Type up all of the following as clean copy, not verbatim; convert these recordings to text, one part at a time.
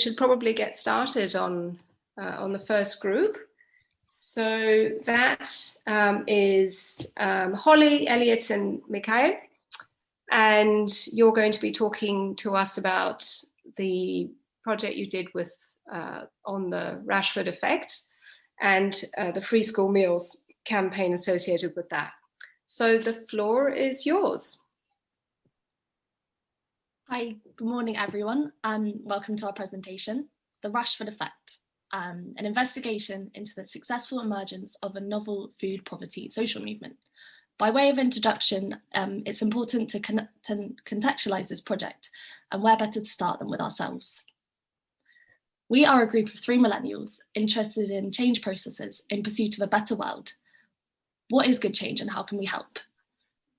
should probably get started on the first group. So that is Holly, Elliot, and Mikhail. And you're going to be talking to us about the project you did with on the Rashford Effect and the free school meals campaign associated with that. So the floor is yours. Hi, good morning, everyone, and welcome to our presentation, The Rashford Effect, an investigation into the successful emergence of a novel food poverty social movement. By way of introduction, it's important to contextualize this project, and where better to start than with ourselves. We are a group of 3 millennials interested in change processes in pursuit of a better world. What is good change and how can we help?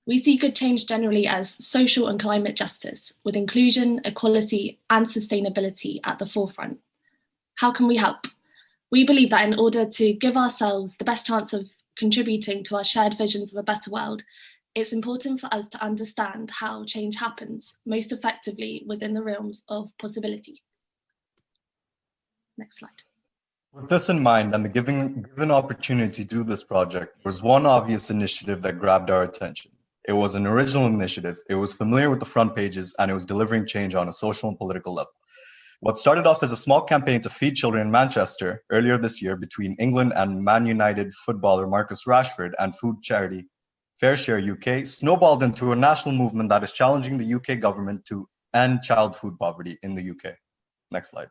We see good change generally as social and climate justice, with inclusion, equality, and sustainability at the forefront. How can we help? We believe that in order to give ourselves the best chance of contributing to our shared visions of a better world, it's important for us to understand how change happens most effectively within the realms of possibility. Next slide. With this in mind and the given opportunity to do this project, there was one obvious initiative that grabbed our attention. It was an original initiative, it was familiar with the front pages, and it was delivering change on a social and political level. What started off as a small campaign to feed children in Manchester earlier this year between England and Man United footballer Marcus Rashford and food charity FareShareUK snowballed into a national movement that is challenging the UK government to end child food poverty in the UK. Next slide.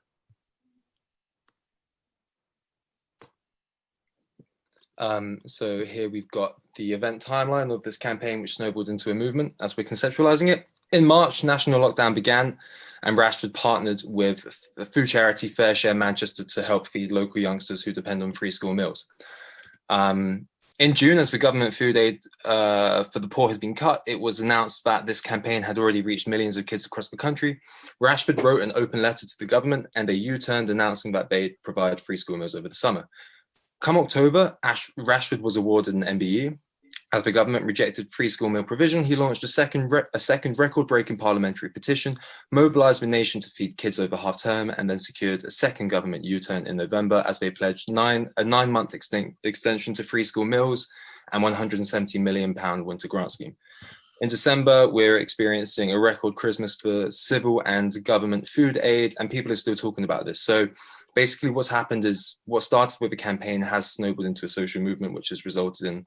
So here we've got the event timeline of this campaign, which snowballed into a movement as we're conceptualizing it. In March, national lockdown began, and Rashford partnered with the food charity FareShare Manchester to help feed local youngsters who depend on free school meals. In June, as the government food aid for the poor had been cut, it was announced that this campaign had already reached millions of kids across the country. Rashford wrote an open letter to the government, and they U-turned, announcing that they'd provide free school meals over the summer. Come October, Rashford was awarded an MBE. As the government rejected free school meal provision, he launched a second record-breaking parliamentary petition, mobilized the nation to feed kids over half-term, and then secured a second government U-turn in November as they pledged a 9-month extension to free school meals and £170 million winter grant scheme. In December, we're experiencing a record Christmas for civil and government food aid, and people are still talking about this. So basically what's happened is what started with a campaign has snowballed into a social movement, which has resulted in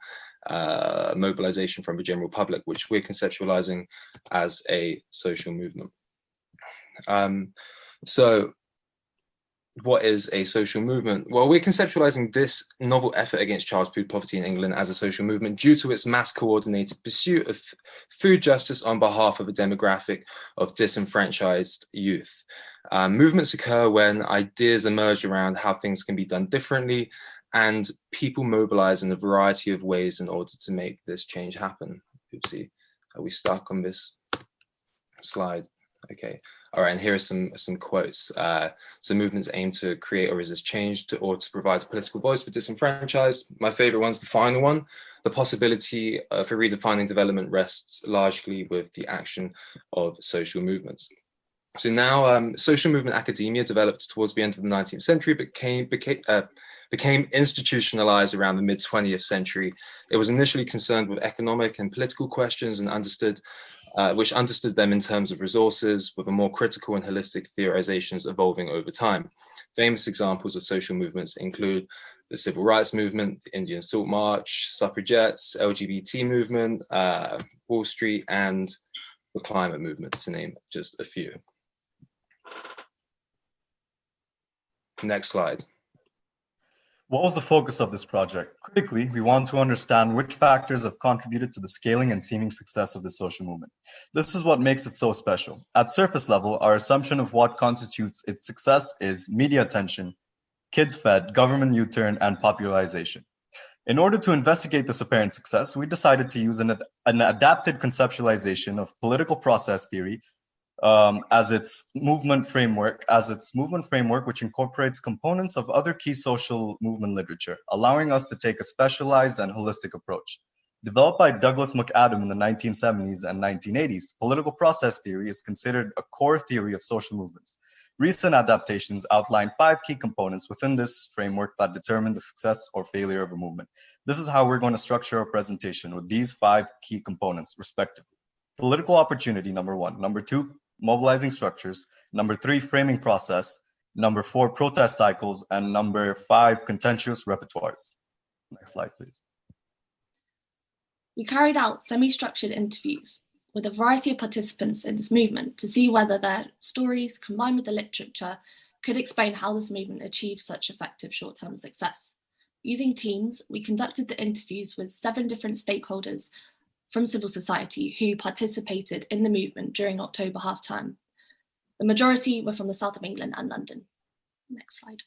mobilization from the general public, which we're conceptualizing as a social movement. So what is a social movement? Well, we're conceptualizing this novel effort against child food poverty in England as a social movement due to its mass coordinated pursuit of food justice on behalf of a demographic of disenfranchised youth. Movements occur when ideas emerge around how things can be done differently, and people mobilize in a variety of ways in order to make this change happen. Oopsie, are we stuck on this slide? Okay, all right, and here are some quotes. So movements aim to create or resist change or to provide a political voice for disenfranchised. My favorite one's the final one. The possibility for redefining development rests largely with the action of social movements. So now social movement academia developed towards the end of the 19th century, but became institutionalized around the mid-20th century. It was initially concerned with economic and political questions and which understood them in terms of resources, with a more critical and holistic theorizations evolving over time. Famous examples of social movements include the Civil Rights Movement, the Indian Salt March, suffragettes, LGBT movement, Wall Street, and the climate movement, to name just a few. Next slide. What was the focus of this project? Critically, we want to understand which factors have contributed to the scaling and seeming success of the social movement. This is what makes it so special. At surface level, our assumption of what constitutes its success is media attention, kids fed, government U-turn, and popularization. In order to investigate this apparent success, we decided to use an adapted conceptualization of political process theory as its movement framework, which incorporates components of other key social movement literature, allowing us to take a specialized and holistic approach. Developed by Douglas McAdam in the 1970s and 1980s, political process theory is considered a core theory of social movements. Recent adaptations outline 5 key components within this framework that determine the success or failure of a movement. This is how we're going to structure our presentation, with these 5 key components, respectively. Political opportunity, number 1. Number 2, mobilizing structures. Number 3, framing process. Number 4, protest cycles. And number 5, contentious repertoires. Next slide, please. We carried out semi-structured interviews with a variety of participants in this movement to see whether their stories, combined with the literature, could explain how this movement achieved such effective short-term success. Using teams, we conducted the interviews with 7 different stakeholders from civil society who participated in the movement during October half-term. The majority were from the south of England and London. Next slide.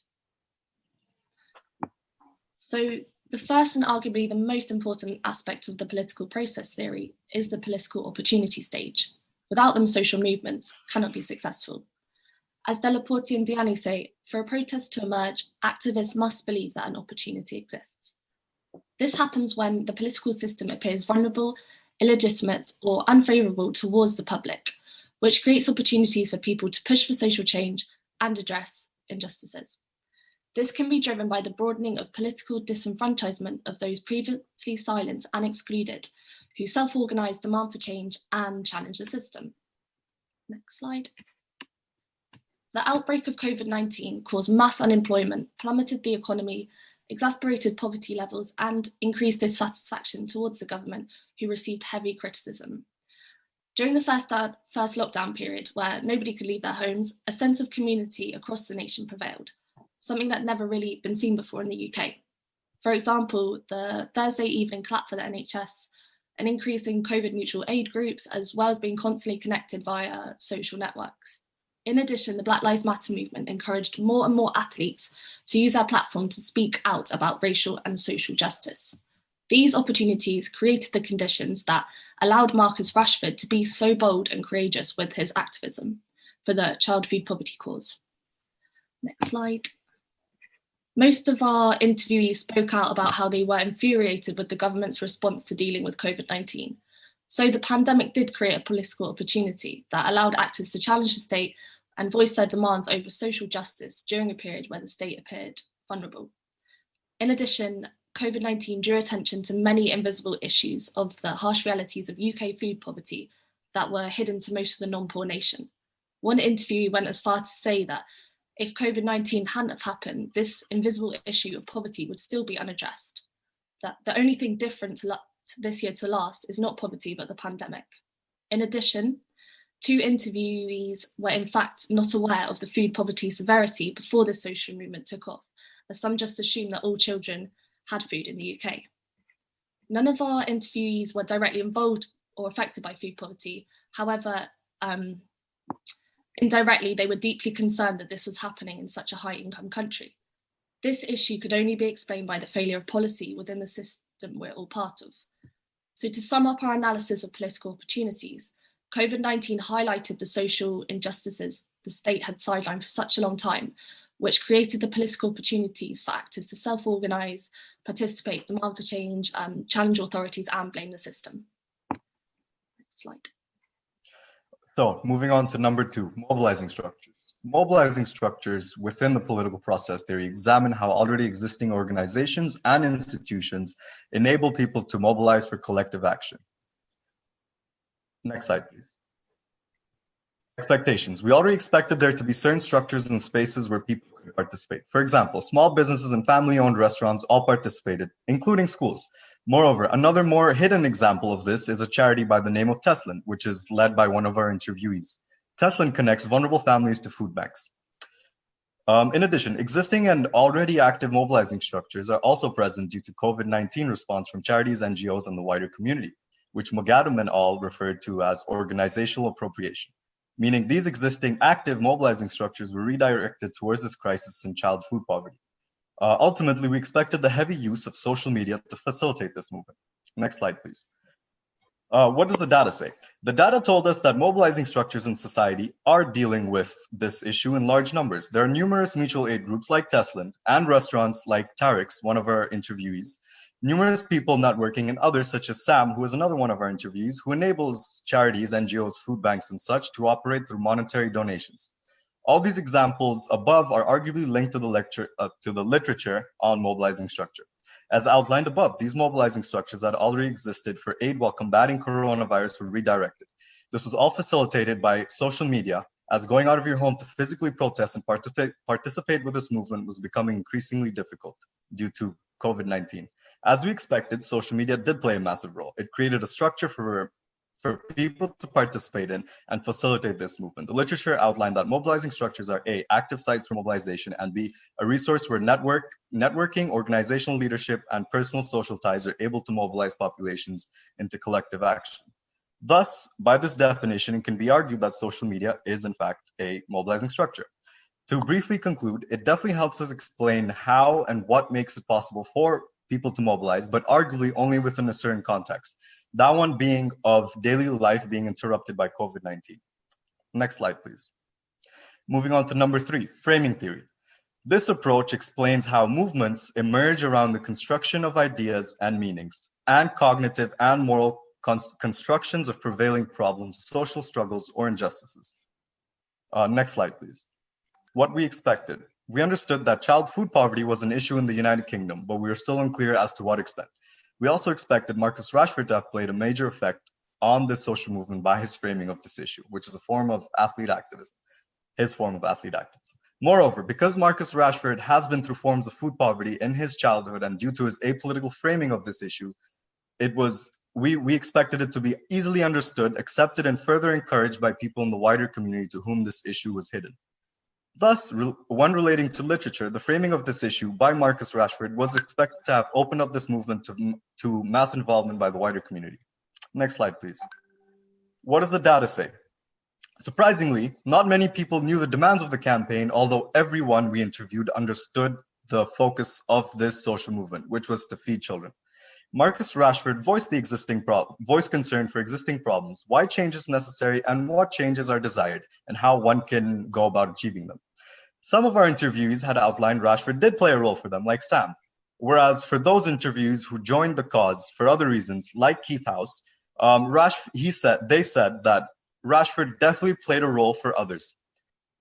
So the first and arguably the most important aspect of the political process theory is the political opportunity stage. Without them, social movements cannot be successful. As Delaporte and Diani say, for a protest to emerge, activists must believe that an opportunity exists. This happens when the political system appears vulnerable, illegitimate, or unfavourable towards the public, which creates opportunities for people to push for social change and address injustices. This can be driven by the broadening of political disenfranchisement of those previously silenced and excluded, who self-organise, demand for change, and challenge the system. Next slide. The outbreak of COVID-19 caused mass unemployment, plummeted the economy, exacerbated poverty levels, and increased dissatisfaction towards the government, who received heavy criticism. During the first lockdown period, where nobody could leave their homes, a sense of community across the nation prevailed, something that never really been seen before in the UK. For example, the Thursday evening clap for the NHS, an increase in COVID mutual aid groups, as well as being constantly connected via social networks. In addition, the Black Lives Matter movement encouraged more and more athletes to use their platform to speak out about racial and social justice. These opportunities created the conditions that allowed Marcus Rashford to be so bold and courageous with his activism for the child food poverty cause. Next slide. Most of our interviewees spoke out about how they were infuriated with the government's response to dealing with COVID-19. So the pandemic did create a political opportunity that allowed actors to challenge the state and voice their demands over social justice during a period where the state appeared vulnerable. In addition, COVID-19 drew attention to many invisible issues of the harsh realities of UK food poverty that were hidden to most of the non-poor nation. One interviewee went as far to say that if COVID-19 hadn't have happened, this invisible issue of poverty would still be unaddressed. That the only thing different to this year to last is not poverty, but the pandemic. In addition, 2 interviewees were in fact not aware of the food poverty severity before the social movement took off, as some just assumed that all children had food in the UK. None of our interviewees were directly involved or affected by food poverty. However, indirectly, they were deeply concerned that this was happening in such a high-income country. This issue could only be explained by the failure of policy within the system we're all part of. So to sum up our analysis of political opportunities, COVID-19 highlighted the social injustices the state had sidelined for such a long time, which created the political opportunities for actors to self-organise, participate, demand for change, challenge authorities, and blame the system. Next slide. So moving on to number 2, mobilizing structures. Mobilizing structures within the political process theory examine how already existing organizations and institutions enable people to mobilize for collective action. Next slide, please. Expectations. We already expected there to be certain structures and spaces where people could participate. For example, small businesses and family-owned restaurants all participated, including schools. Moreover, another more hidden example of this is a charity by the name of Teslin, which is led by one of our interviewees. Teslin connects vulnerable families to food banks. In addition, existing and already active mobilizing structures are also present due to COVID-19 response from charities, NGOs, and the wider community, which Mogadam and al. Referred to as organizational appropriation, meaning these existing active mobilizing structures were redirected towards this crisis in child food poverty. Ultimately, we expected the heavy use of social media to facilitate this movement. Next slide, please. What does the data say? The data told us that mobilizing structures in society are dealing with this issue in large numbers. There are numerous mutual aid groups like Teslin and restaurants like Tarek's, one of our interviewees, numerous people networking, and others such as Sam, who is another one of our interviewees, who enables charities, NGOs, food banks, and such to operate through monetary donations. All these examples above are arguably linked to the literature on mobilizing structure. As outlined above, these mobilizing structures that already existed for aid while combating coronavirus were redirected. This was all facilitated by social media, as going out of your home to physically protest and participate with this movement was becoming increasingly difficult due to COVID-19. As we expected, social media did play a massive role. It created a structure for people to participate in and facilitate this movement. The literature outlined that mobilizing structures are A, active sites for mobilization, and B, a resource where networking, organizational leadership, and personal social ties are able to mobilize populations into collective action. Thus, by this definition, it can be argued that social media is in fact a mobilizing structure. To briefly conclude, it definitely helps us explain how and what makes it possible for people to mobilize, but arguably only within a certain context. That one being of daily life being interrupted by COVID-19. Next slide, please. Moving on to number 3, framing theory. This approach explains how movements emerge around the construction of ideas and meanings, and cognitive and moral constructions of prevailing problems, social struggles, or injustices. Next slide, please. What we expected. We understood that child food poverty was an issue in the United Kingdom, but we were still unclear as to what extent. We also expected Marcus Rashford to have played a major effect on this social movement by his framing of this issue, which is a form of athlete activism, his form of athlete activism. Moreover, because Marcus Rashford has been through forms of food poverty in his childhood and due to his apolitical framing of this issue, we expected it to be easily understood, accepted, and further encouraged by people in the wider community to whom this issue was hidden. Thus, when relating to literature, the framing of this issue by Marcus Rashford was expected to have opened up this movement to mass involvement by the wider community. Next slide, please. What does the data say? Surprisingly, not many people knew the demands of the campaign, although everyone we interviewed understood the focus of this social movement, which was to feed children. Marcus Rashford voiced concern for existing problems, why change is necessary, and what changes are desired, and how one can go about achieving them. Some of our interviewees had outlined Rashford did play a role for them, like Sam. Whereas for those interviewees who joined the cause for other reasons, like Keith House, they said that Rashford definitely played a role for others.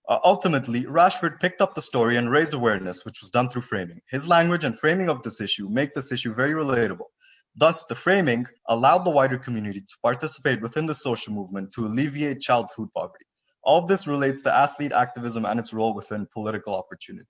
Ultimately, Rashford picked up the story and raised awareness, which was done through framing. His language and framing of this issue make this issue very relatable. Thus, the framing allowed the wider community to participate within the social movement to alleviate child food poverty. All of this relates to athlete activism and its role within political opportunity.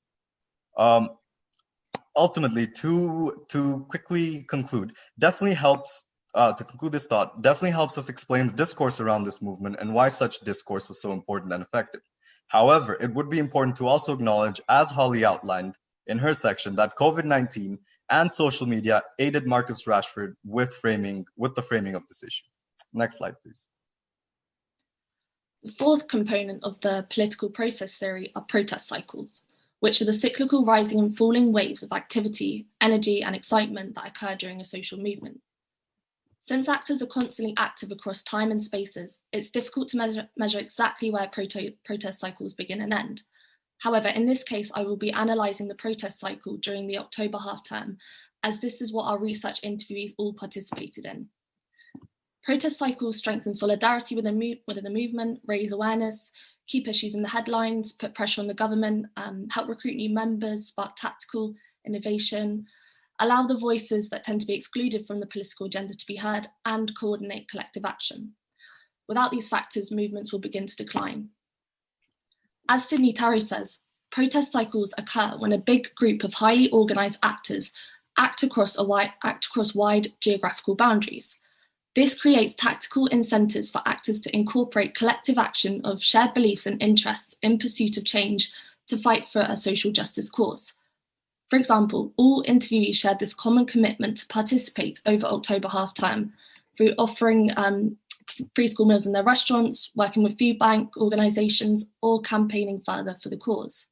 Ultimately, to quickly conclude, definitely helps us explain the discourse around this movement and why such discourse was so important and effective. However, it would be important to also acknowledge, as Holly outlined in her section, that COVID-19 and social media aided Marcus Rashford with the framing of this issue. Next slide, please. The fourth component of the political process theory are protest cycles, which are the cyclical rising and falling waves of activity, energy, and excitement that occur during a social movement. Since actors are constantly active across time and spaces, it's difficult to measure exactly where protest cycles begin and end. However, in this case, I will be analysing the protest cycle during the October half term, as this is what our research interviewees all participated in. Protest cycles strengthen solidarity within the movement, raise awareness, keep issues in the headlines, put pressure on the government, help recruit new members, spark tactical innovation, allow the voices that tend to be excluded from the political agenda to be heard, and coordinate collective action. Without these factors, movements will begin to decline. As Sydney Tarry says, protest cycles occur when a big group of highly organised actors act across wide geographical boundaries. This creates tactical incentives for actors to incorporate collective action of shared beliefs and interests in pursuit of change to fight for a social justice cause. For example, all interviewees shared this common commitment to participate over October half term through offering free school meals in their restaurants, working with food bank organisations, or campaigning further for the cause.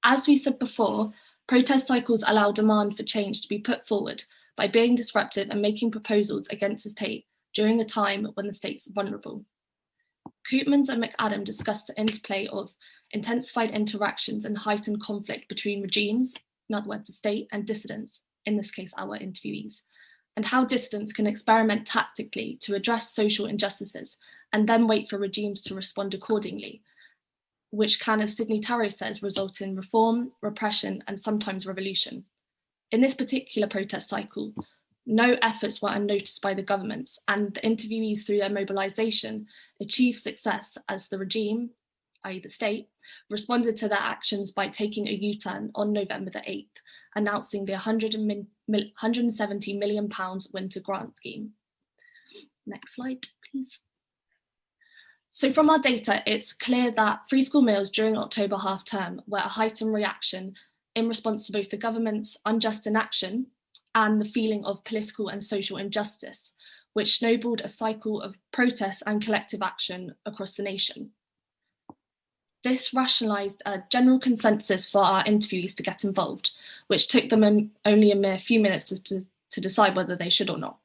As we said before, protest cycles allow demand for change to be put forward by being disruptive and making proposals against the state during a time when the state's vulnerable. Koopmans and McAdam discussed the interplay of intensified interactions and heightened conflict between regimes, in other words, the state, and dissidents, in this case, our interviewees, and how dissidents can experiment tactically to address social injustices and then wait for regimes to respond accordingly. which can, as Sydney Tarrow says, result in reform, repression, and sometimes revolution. In this particular protest cycle, no efforts were unnoticed by the governments, and the interviewees, through their mobilisation, achieved success as the regime, i.e. the state, responded to their actions by taking a U-turn on November the 8th, announcing the £170 million winter grant scheme. Next slide, please. So from our data, it's clear that free school meals during October half term were a heightened reaction in response to both the government's unjust inaction and the feeling of political and social injustice, which snowballed a cycle of protest and collective action across the nation. This rationalised a general consensus for our interviewees to get involved, which took them only a mere few minutes to decide whether they should or not.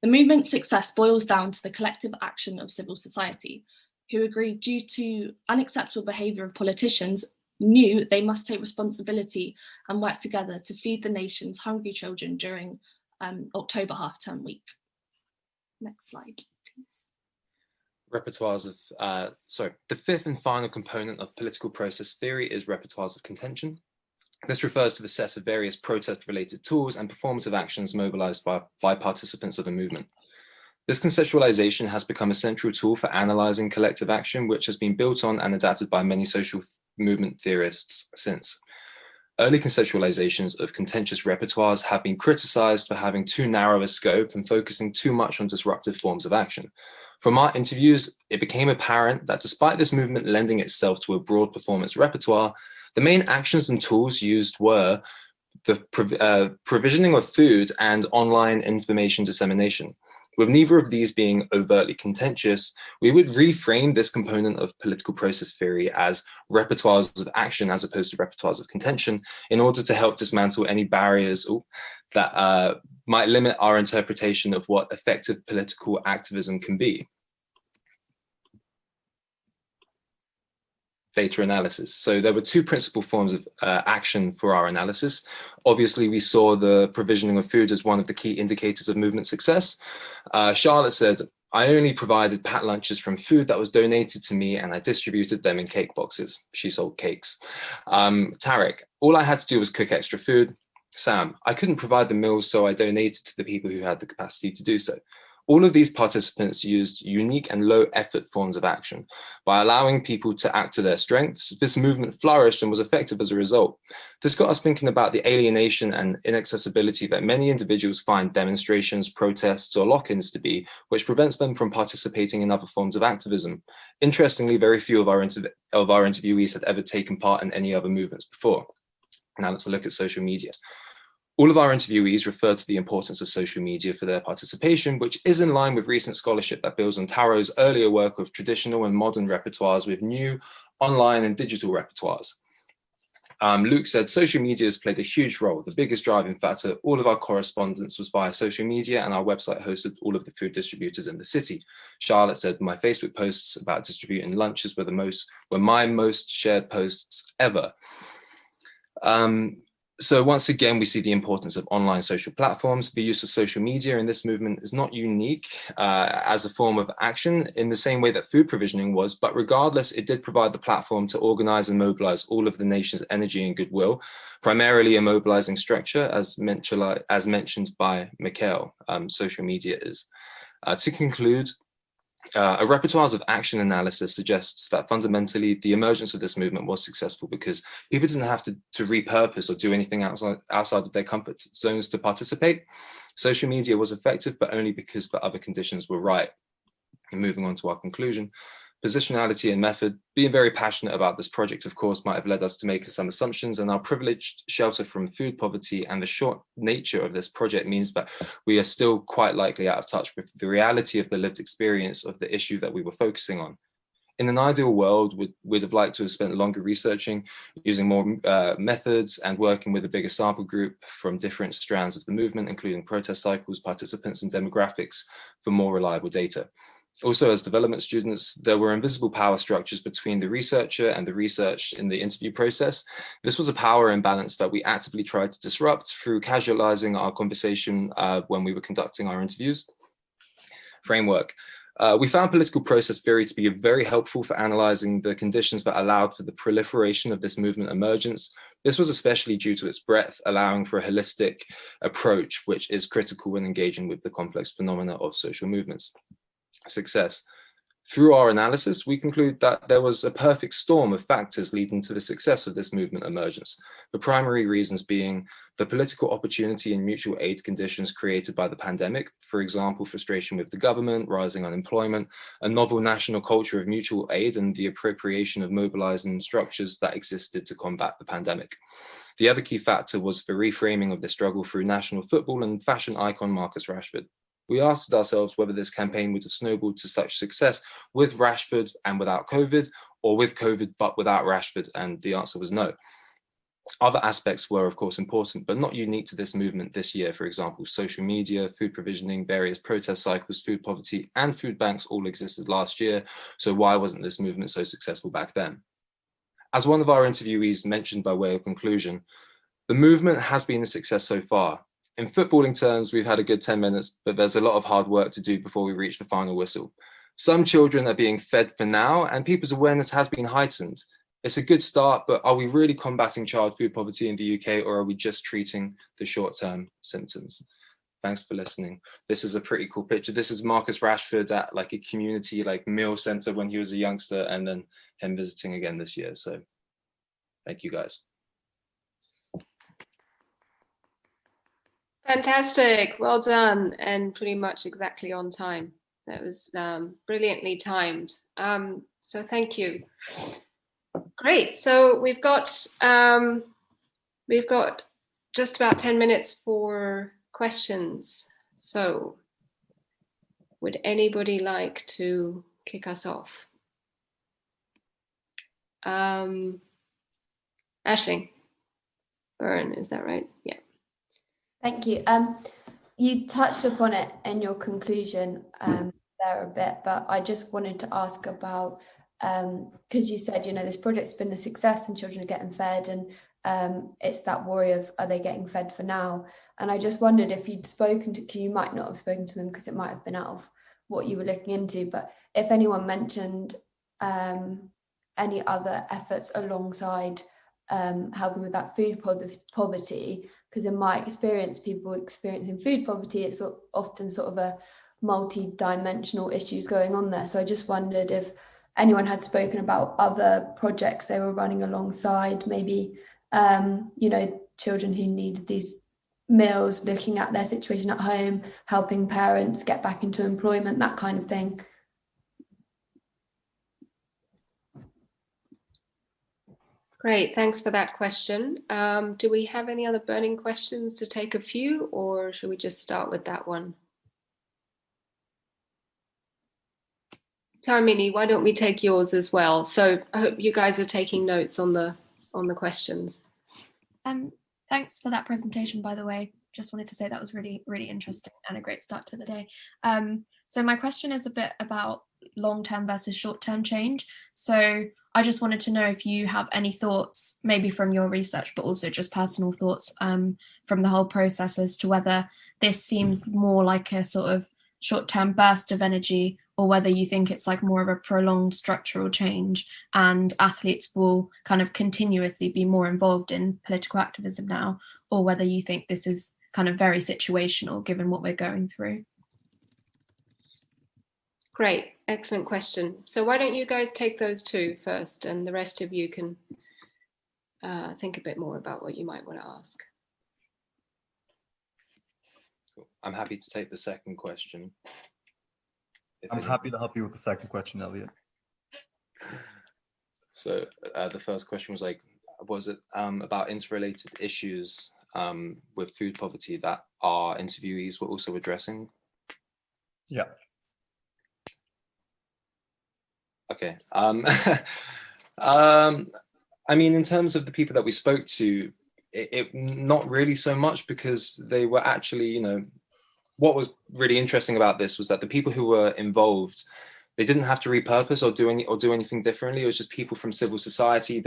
The movement's success boils down to the collective action of civil society, who agreed, due to unacceptable behaviour of politicians, knew they must take responsibility and work together to feed the nation's hungry children during October half-term week. Next slide, please. Repertoires of, the fifth and final component of political process theory is repertoires of contention. This refers to the set of various protest-related tools and performative actions mobilised by participants of a movement. This conceptualisation has become a central tool for analysing collective action, which has been built on and adapted by many social movement theorists since. Early conceptualizations of contentious repertoires have been criticised for having too narrow a scope and focusing too much on disruptive forms of action. From our interviews, it became apparent that despite this movement lending itself to a broad performance repertoire, the main actions and tools used were the provisioning of food and online information dissemination. With neither of these being overtly contentious, we would reframe this component of political process theory as repertoires of action as opposed to repertoires of contention, in order to help dismantle any barriers that might limit our interpretation of what effective political activism can be. Data analysis. So there were two principal forms of action for our analysis. Obviously, we saw the provisioning of food as one of the key indicators of movement success. Charlotte said, "I only provided packed lunches from food that was donated to me, and I distributed them in cake boxes." She sold cakes. Tarek, "All I had to do was cook extra food." Sam, "I couldn't provide the meals, so I donated to the people who had the capacity to do so." All of these participants used unique and low effort forms of action. By allowing people to act to their strengths, this movement flourished and was effective as a result. This got us thinking about the alienation and inaccessibility that many individuals find demonstrations, protests, or lock-ins to be, which prevents them from participating in other forms of activism. Interestingly, very few of our interviewees had ever taken part in any other movements before. Now let's look at social media. All of our interviewees referred to the importance of social media for their participation, which is in line with recent scholarship that builds on Tarrow's earlier work of traditional and modern repertoires with new online and digital repertoires. Luke said, "Social media has played a huge role. The biggest driving factor, all of our correspondence was via social media, and our website hosted all of the food distributors in the city." Charlotte said, "My Facebook posts about distributing lunches were my most shared posts ever." So once again, we see the importance of online social platforms. The use of social media in this movement is not unique as a form of action in the same way that food provisioning was, but regardless, it did provide the platform to organize and mobilize all of the nation's energy and goodwill, primarily a mobilizing structure, as mentioned by Mikhail, social media is. To conclude, a repertoires of action analysis suggests that fundamentally the emergence of this movement was successful because people didn't have to repurpose or do anything outside of their comfort zones to participate. Social media was effective, but only because the other conditions were right. And moving on to our conclusion, positionality and method. Being very passionate about this project, of course, might have led us to make some assumptions, and our privileged shelter from food poverty and the short nature of this project means that we are still quite likely out of touch with the reality of the lived experience of the issue that we were focusing on. In an ideal world, we'd have liked to have spent longer researching, using more methods and working with a bigger sample group from different strands of the movement, including protest cycles, participants, and demographics for more reliable data. Also, as development students, there were invisible power structures between the researcher and the research in the interview process. This was a power imbalance that we actively tried to disrupt through casualizing our conversation when we were conducting our interviews. Framework. We found political process theory to be very helpful for analysing the conditions that allowed for the proliferation of this movement emergence. This was especially due to its breadth, allowing for a holistic approach, which is critical when engaging with the complex phenomena of social movements. Success. Through our analysis, we conclude that there was a perfect storm of factors leading to the success of this movement emergence. The primary reasons being the political opportunity and mutual aid conditions created by the pandemic, for example, frustration with the government, rising unemployment, a novel national culture of mutual aid, and the appropriation of mobilizing structures that existed to combat the pandemic. The other key factor was the reframing of the struggle through national football and fashion icon Marcus Rashford. We asked ourselves whether this campaign would have snowballed to such success with Rashford and without COVID, or with COVID but without Rashford, and the answer was no. Other aspects were, of course, important, but not unique to this movement this year. For example, social media, food provisioning, various protest cycles, food poverty, and food banks all existed last year. So why wasn't this movement so successful back then? As one of our interviewees mentioned by way of conclusion, the movement has been a success so far. In footballing terms, we've had a good 10 minutes, but there's a lot of hard work to do before we reach the final whistle. Some children are being fed for now, and people's awareness has been heightened. It's a good start, but are we really combating child food poverty in the UK, or are we just treating the short-term symptoms? Thanks for listening. This is a pretty cool picture. This is Marcus Rashford at like a community like meal center when he was a youngster, and then him visiting again this year. So thank you guys. Fantastic, well done, and pretty much exactly on time. That was brilliantly timed. So thank you. Great. So we've got just about 10 minutes for questions. So would anybody like to kick us off? Aisling Byrne, is that right? Yeah. Thank you. You touched upon it in your conclusion there a bit, but I just wanted to ask about, because you said, this project's been a success and children are getting fed, and it's that worry of, are they getting fed for now? And I just wondered if you'd spoken to, you might not have spoken to them because it might have been out of what you were looking into, but if anyone mentioned any other efforts alongside helping with that food poverty, because in my experience, people experiencing food poverty, it's often sort of a multi-dimensional issues going on there. So I just wondered if anyone had spoken about other projects they were running alongside, maybe, children who need these meals, looking at their situation at home, helping parents get back into employment, that kind of thing. Great, thanks for that question. Do we have any other burning questions to take a few, or should we just start with that one? Taramini, why don't we take yours as well? So I hope you guys are taking notes on the questions. Thanks for that presentation, by the way. Just wanted to say that was really, really interesting and a great start to the day. So my question is a bit about long-term versus short-term change. So I just wanted to know if you have any thoughts, maybe from your research, but also just personal thoughts from the whole process as to whether this seems more like a sort of short-term burst of energy, or whether you think it's like more of a prolonged structural change and athletes will kind of continuously be more involved in political activism now, or whether you think this is kind of very situational given what we're going through. Great, excellent question. So why don't you guys take those two first, and the rest of you can think a bit more about what you might want to ask. Cool. I'm happy to take the second question. I'm happy to help you with the second question, Elliot. So the first question was was it about interrelated issues with food poverty that our interviewees were also addressing? Yeah. Okay. I mean, in terms of the people that we spoke to, it not really so much, because they were actually, what was really interesting about this was that the people who were involved, they didn't have to repurpose or do anything differently. It was just people from civil society.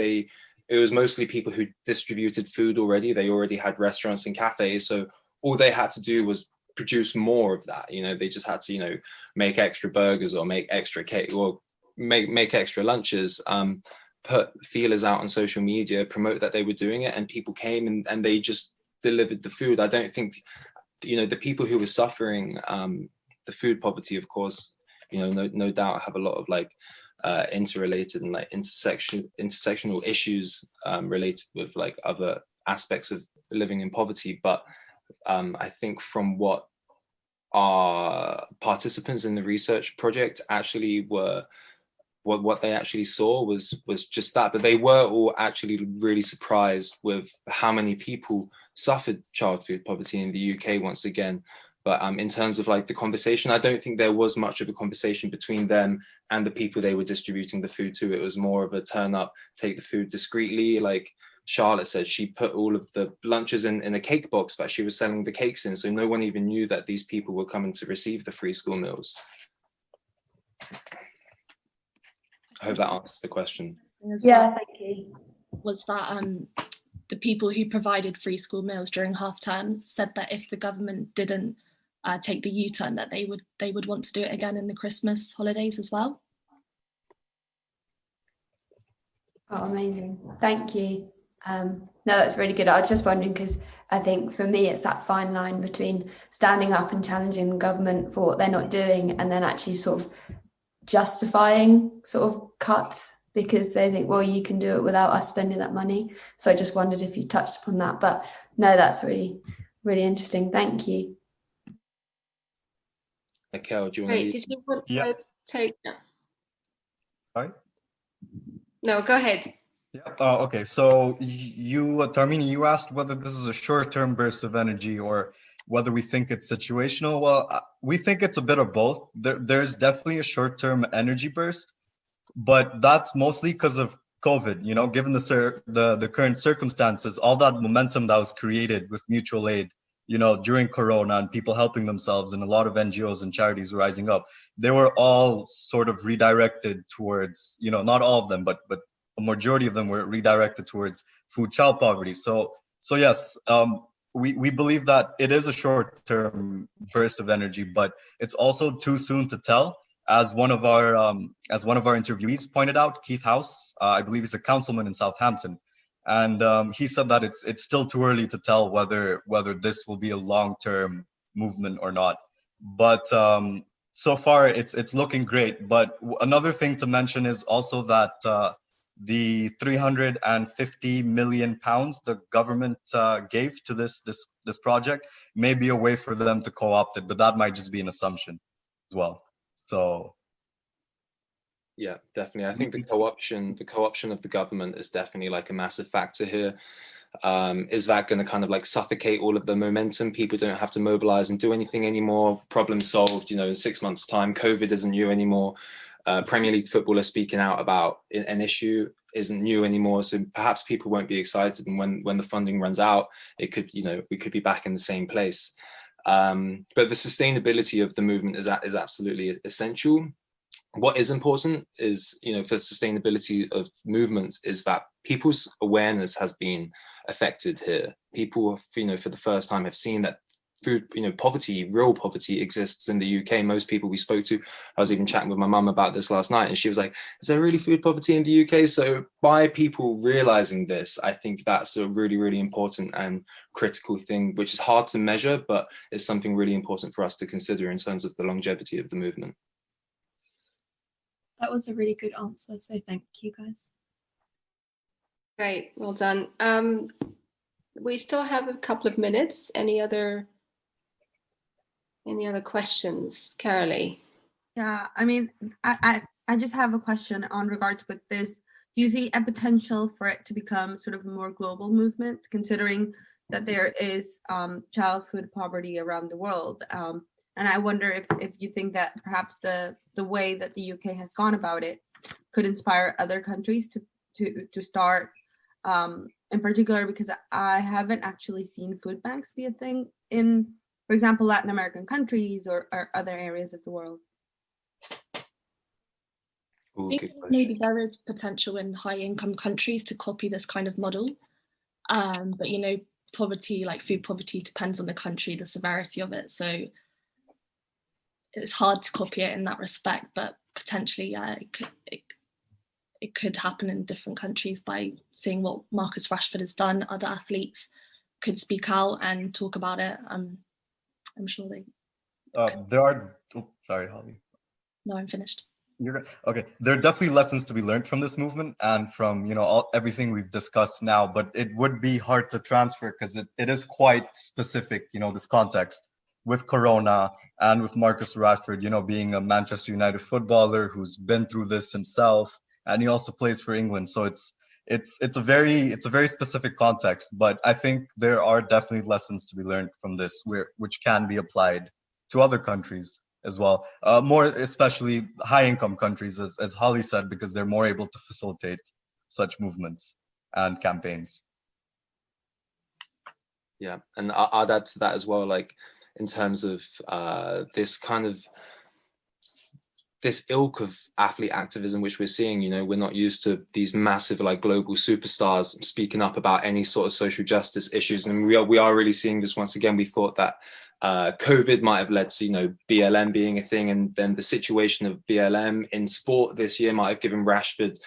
It was mostly people who distributed food already. They already had restaurants and cafes. So all they had to do was produce more of that. You know, they just had to, you know, make extra burgers or make extra cake or make extra lunches, put feelers out on social media, promote that they were doing it, and people came and they just delivered the food. I don't think, you know, the people who were suffering the food poverty, of course, you know, no doubt have a lot of like interrelated and like intersectional issues related with like other aspects of living in poverty. But I think from what our participants in the research project actually were, what they actually saw was just that, but they were all actually really surprised with how many people suffered child food poverty in the UK once again. But in terms of like the conversation, I don't think there was much of a conversation between them and the people they were distributing the food to. It was more of a turn up, take the food discreetly. Like Charlotte said, she put all of the lunches in a cake box that she was selling the cakes in. So no one even knew that these people were coming to receive the free school meals. I hope that answers the question. Yeah, thank you. Was that the people who provided free school meals during half term said that if the government didn't take the U-turn, that they would want to do it again in the Christmas holidays as well. Oh, amazing. Thank you. No, that's really good. I was just wondering, because I think for me, it's that fine line between standing up and challenging the government for what they're not doing and then actually sort of justifying sort of cuts because they think, well, you can do it without us spending that money. So I just wondered if you touched upon that. But no, that's really, really interesting. Thank you. Michael, do you want to? Did you want to take? No. Sorry? No, go ahead. Yeah. Okay. So you, Tarmini, you asked whether this is a short-term burst of energy or whether we think it's situational. Well, we think it's a bit of both. There's definitely a short-term energy burst, but that's mostly because of COVID. You know, given the current circumstances, all that momentum that was created with mutual aid, you know, during Corona and people helping themselves and a lot of NGOs and charities rising up, they were all sort of redirected towards, you know, not all of them, but a majority of them were redirected towards food child poverty. So yes, we believe that it is a short-term burst of energy, but it's also too soon to tell. As one of our interviewees pointed out, Keith House, I believe he's a councilman in Southampton, and he said that it's still too early to tell whether this will be a long-term movement or not. But so far it's looking great. But another thing to mention is also that the 350 million pounds the government gave to this project may be a way for them to co-opt it, but that might just be an assumption as well. So yeah, definitely. I think the co-option of the government is definitely like a massive factor here. Is that going to kind of like suffocate all of the momentum? People don't have to mobilize and do anything anymore. Problem solved, you know, in 6 months' time. COVID isn't new anymore. Premier League football is speaking out about an issue isn't new anymore. So perhaps people won't be excited. And when the funding runs out, it could, you know, we could be back in the same place. But the sustainability of the movement is absolutely essential. What is important is, you know, for sustainability of movements is that people's awareness has been affected here. People, you know, for the first time have seen that food, you know, poverty, real poverty exists in the UK. Most people we spoke to, I was even chatting with my mum about this last night, and she was like, is there really food poverty in the UK? So by people realizing this, I think that's a really, really important and critical thing, which is hard to measure, but it's something really important for us to consider in terms of the longevity of the movement. That was a really good answer, so thank you guys. Great, well done. We still have a couple of minutes. Any other questions, Carolee? Yeah, I mean, I just have a question on regards with this. Do you see a potential for it to become sort of a more global movement, considering that there is child food poverty around the world? And I wonder if you think that perhaps the way that the UK has gone about it could inspire other countries to start, in particular, because I haven't actually seen food banks be a thing in, for example, Latin American countries or other areas of the world. I think maybe there is potential in high income countries to copy this kind of model. But, you know, poverty, like food poverty, depends on the country, the severity of it. So it's hard to copy it in that respect, but potentially, yeah, it could happen in different countries by seeing what Marcus Rashford has done. Other athletes could speak out and talk about it. I'm sure they. There are. Oh, sorry, Holly. No, I'm finished. Okay. There are definitely lessons to be learned from this movement and from everything we've discussed now. But it would be hard to transfer because it is quite specific. This context with Corona and with Marcus Rashford. Being a Manchester United footballer who's been through this himself, and he also plays for England. So it's a very specific context. But I think there are definitely lessons to be learned from this, which can be applied to other countries as well, more especially high-income countries, as Holly said, because they're more able to facilitate such movements and campaigns. Yeah, and I'd add to that as well, like in terms of this ilk of athlete activism which we're seeing. We're not used to these massive like global superstars speaking up about any sort of social justice issues, and we are really seeing this once again. We thought that COVID might have led to BLM being a thing, and then the situation of BLM in sport this year might have given Rashford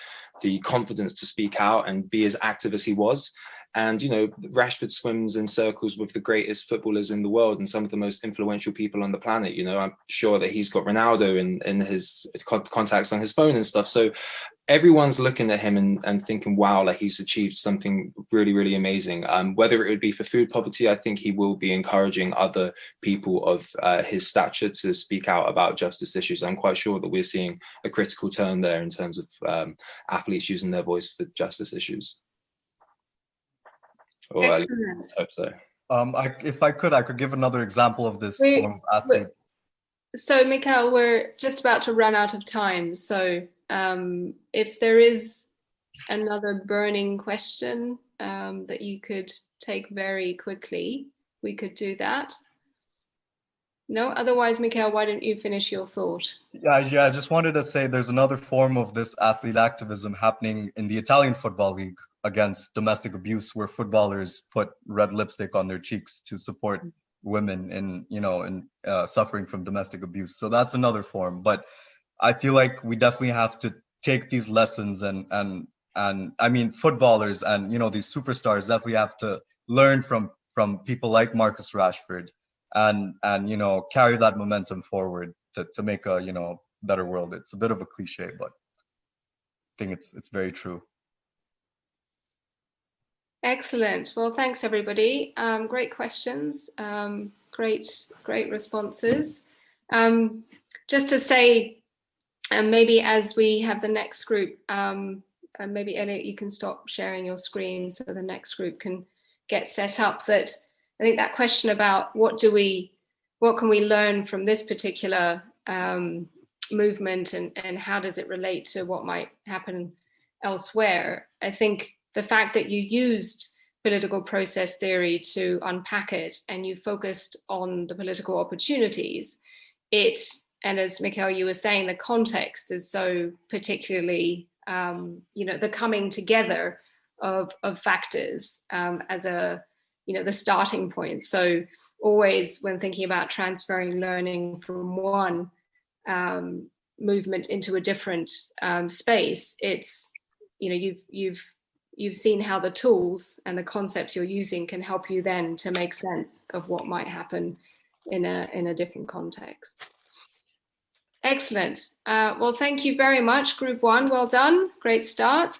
the confidence to speak out and be as active as he was. And Rashford swims in circles with the greatest footballers in the world and some of the most influential people on the planet. I'm sure that he's got Ronaldo in his contacts on his phone and stuff. So everyone's looking at him and thinking, wow, like he's achieved something really, really amazing. Whether it would be for food poverty, I think he will be encouraging other people of his stature to speak out about justice issues. I'm quite sure that we're seeing a critical turn there in terms of athletes using their voice for justice issues. Excellent. I hope so. If I could give another example of this form of athlete. So, Mikhail, we're just about to run out of time. So, if there is another burning question that you could take very quickly, we could do that. No? Otherwise, Mikhail, why don't you finish your thought? Yeah, I just wanted to say there's another form of this athlete activism happening in the Italian Football League against domestic abuse, where footballers put red lipstick on their cheeks to support women in suffering from domestic abuse. So that's another form. But I feel like we definitely have to take these lessons and I mean footballers and these superstars definitely have to learn from people like Marcus Rashford and carry that momentum forward to make a better world. It's a bit of a cliche, but I think it's very true. Excellent. Well, thanks everybody. Great questions. Great responses. Just to say, maybe as we have the next group, and maybe Elliot, you can stop sharing your screen so the next group can get set up. That I think that question about what can we learn from this particular movement and how does it relate to what might happen elsewhere? I think the fact that you used political process theory to unpack it and you focused on the political opportunities, and as Mikhail, you were saying, the context is so particularly, the coming together of factors as the starting point. So always when thinking about transferring learning from one movement into a different space, it's, you've seen how the tools and the concepts you're using can help you then to make sense of what might happen in a different context. Excellent. Well, thank you very much, Group 1. Well done. Great start.